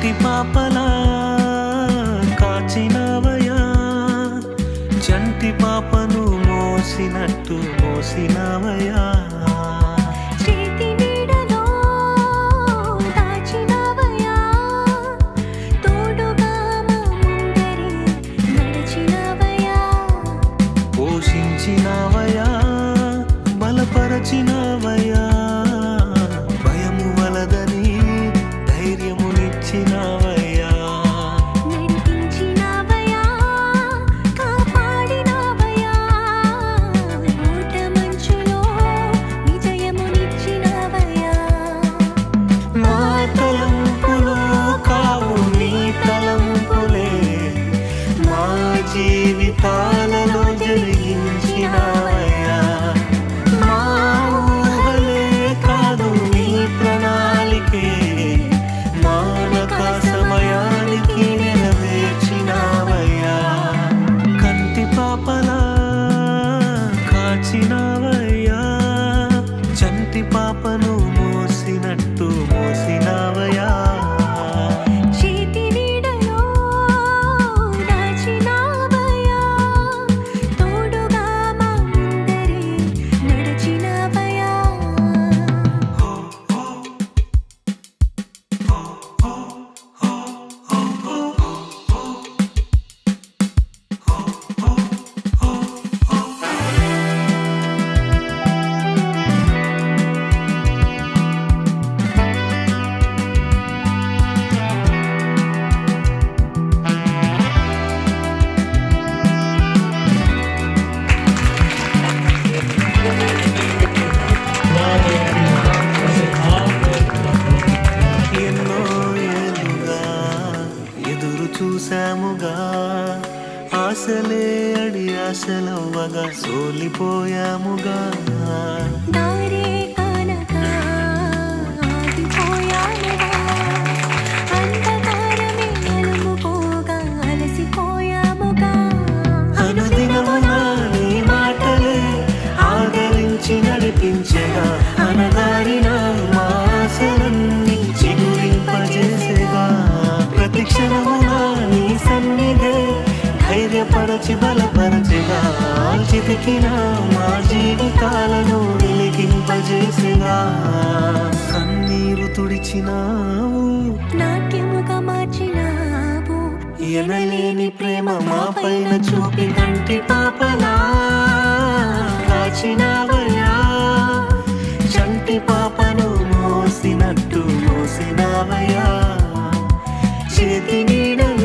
కంటి పాపలా కాచినవయా చంటి పాపను మోసినట్టు మోసినవయా పోషించినవయా బలపరచినవయా భయము వలదని ధైర్యమునిచ్చినవయా నడిపించినవయా కాపాడినవయా ఊట మంచులో విజయమునిచ్చినవయా నా తలంపులు కావు నీ తలంపులే మా జీవితాలలో జరిగించినవయా మా ఊహలే కాదు నీ ప్రణాళికే మానక సమయానికి నెరవేర్చినవయ్యా కంటి పాపలా కాచినవయ్యా చంటి పాపను మోసినట్టు మోసినవయ్యా చేతి నీడలో దాచినవయా తోడుగా మా ముందరే నడిచినవయా ఎన్నో ఏళ్ళుగా ఎదురు చూసాముగా ఆశలే అడి ఆశలవ్వగా సోలిపోయాముగా దారే కానక ఆగిపోయాముగా అంధకారమే అలుముకోగా అలసిపోయాముగా అనుదినమున నీ మాటలే ఆదరించి నడిపించగా అనగారిన మా ఆశలన్నీ చిగురింపజేసేగా ప్రతి క్షణమున నీ సన్నిధే ధైర్యపరచి బలపరచగా చితికిన మా జీవితాలను వెలిగింపజేసేగా కన్నీరు తుడిచినావు నాట్యముగా మార్చినావు ఎనలేని ప్రేమ మా పైన చూపి కంటి పాపలా కాచినవయ్యా చంటి పాపను మోసినట్టు మోసినవయ్యా చేతి నీడలో